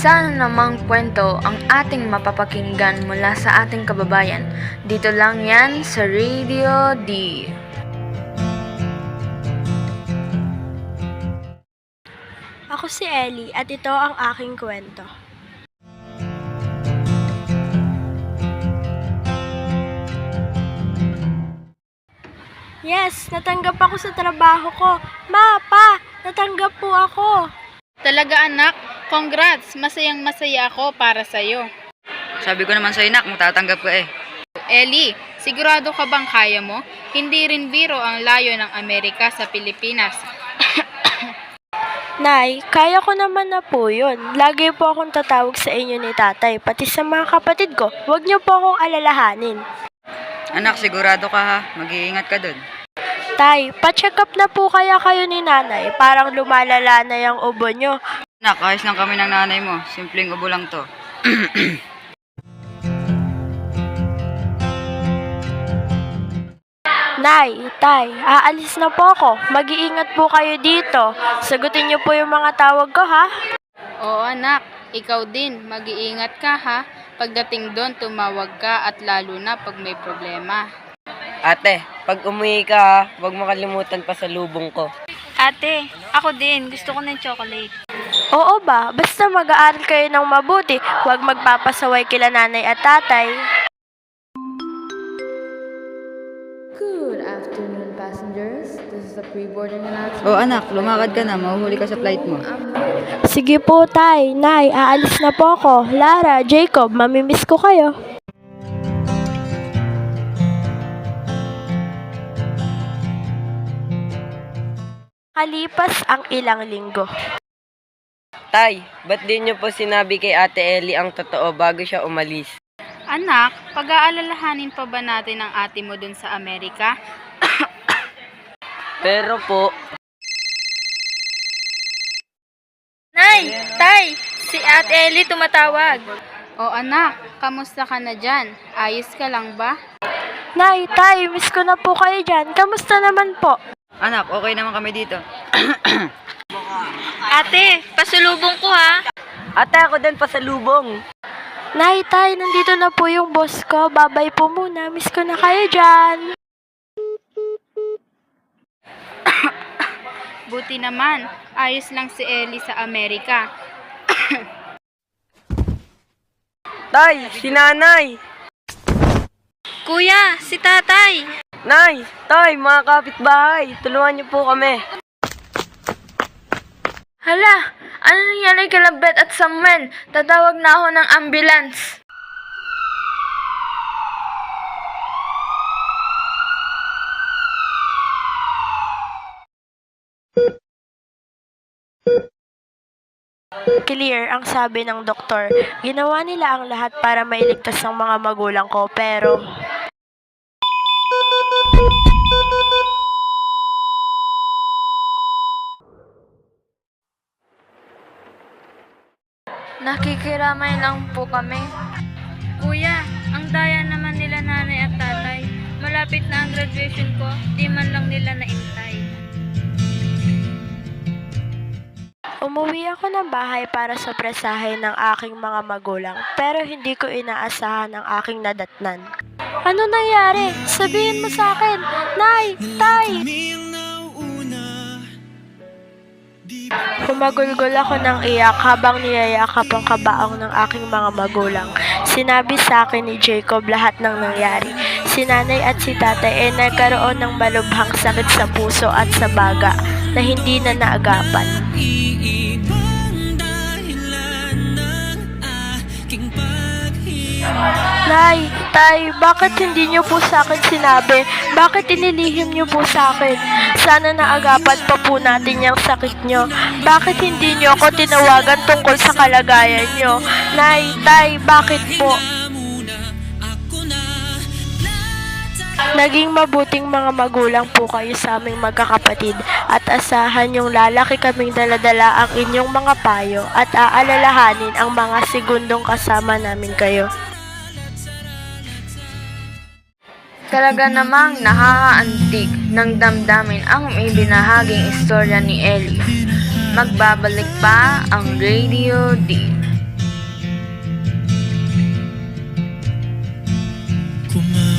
Isa na namang kwento ang ating mapapakinggan mula sa ating kababayan. Dito lang yan sa Radio D. Ako si Ellie at ito ang aking kwento. Yes, natanggap ako sa trabaho ko. Ma, pa, natanggap po ako. Talaga anak, congrats! Masayang-masaya ako para sa'yo. Sabi ko naman sa'yo, nak, matatanggap ka eh. Ellie, sigurado ka bang kaya mo? Hindi rin biro ang layo ng Amerika sa Pilipinas. Nay, kaya ko naman na po yun. Lagi po akong tatawag sa inyo ni tatay, pati sa mga kapatid ko. Huwag niyo po akong alalahanin. Anak, sigurado ka ha. Mag-iingat ka dun. Tay, pa-check up na po kaya kayo ni nanay. Parang lumalala na yung ubo nyo. Anak, ayos lang kami ng nanay mo. Simpleng ubo lang to. Nay, tay, aalis na po ako. Mag-iingat po kayo dito. Sagutin niyo po yung mga tawag ko, ha? Oo anak, ikaw din, mag-iingat ka ha. Pagdating doon, tumawag ka at lalo na pag may problema. Ate, pag umuwi ka ha, huwag makalimutan pa sa lubong ko. Ate, ako din. Gusto ko ng chocolate. Oo ba? Basta mag-aaral kayo ng mabuti. Huwag magpapasaway kila nanay at tatay. Good afternoon, passengers. This is the pre-boarding announcement. Oh anak, lumakad ka na. Mahuhuli ka sa flight mo. Sige po, tay. Nay, aalis na po ako. Lara, Jacob, mamimiss ko kayo. Kalipas ang ilang linggo. Tay, ba't di niyo po sinabi kay Ate Ellie ang totoo bago siya umalis? Anak, pag-aalalahanin pa ba natin ang ate mo dun sa Amerika? Pero po, Nay! Tay! Si Ate Ellie tumatawag. O anak, kamusta ka na dyan? Ayos ka lang ba? Nay, tay, miss ko na po kayo dyan. Kamusta naman po? Anak, okay naman kami dito. Ate, pasulubong ko ha. ate ako din pasalubong. Nay, tay, nandito na po yung boss ko. Babay po muna. Miss ko na kayo dyan. Buti naman, ayos lang si Ellie sa Amerika. Tay, si nanay. Kuya, si tatay. Nay, tay, mga kapitbahay, tulungan niyo po kami. Hala, ano nangyari kila Beth at Samuel? Tatawag na ako ng ambulance. Clear ang sabi ng doktor. Ginawa nila ang lahat para mailigtas ang mga magulang ko, pero... Nakikiramay lang po kami. Kuya, ang daya naman nila nanay at tatay. Malapit na ang graduation ko, di man lang nila naintay. Umuwi ako ng bahay para sa presahe ng aking mga magulang, pero hindi ko inaasahan ang aking nadatnan. Ano nangyari? Sabihin mo sa akin. Nay! Tay! Humagulgol ako ng iyak habang niyayakap ang kabaong ng aking mga magulang. Sinabi sa akin ni Jacob lahat ng nangyari. Si nanay at si tatay ay nagkaroon ng malubhang sakit sa puso at sa baga na hindi na naagapan. Nay, tay, bakit hindi niyo po sa akin sinabi? Bakit inilihim niyo po sa akin? Sana naagapan pa po natin yung sakit niyo. Bakit hindi niyo ako tinawagan tungkol sa kalagayan niyo? Nay, tay, bakit po? Naging mabuting mga magulang po kayo sa aming magkakapatid at asahan yung lalaki kaming daladala ang inyong mga payo at aalalahanin ang mga segundong kasama namin kayo. Talaga namang nakakaantig ng damdamin ang may binahaging istorya ni Ellie. Magbabalik pa ang Radio D. ko man